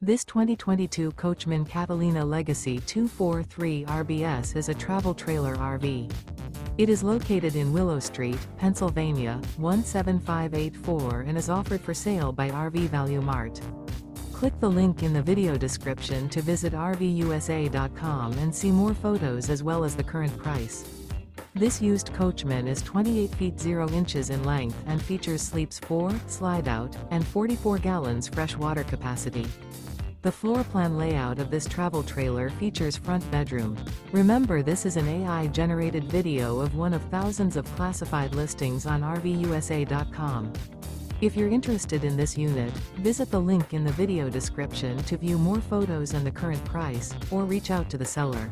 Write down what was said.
This 2022 Coachmen Catalina Legacy 243 RBS is a travel trailer RV. It is located in Willow Street, Pennsylvania, 17584 and is offered for sale by RV Value Mart. Click the link in the video description to visit RVUSA.com and see more photos as well as the current price. This used Coachman is 28 feet 0 inches in length and features sleeps 4, Slideout, and 44 gallons fresh water capacity. The floor plan layout of this travel trailer features front bedroom. Remember, this is an AI-generated video of one of thousands of classified listings on RVUSA.com. If you're interested in this unit, visit the link in the video description to view more photos and the current price, or reach out to the seller.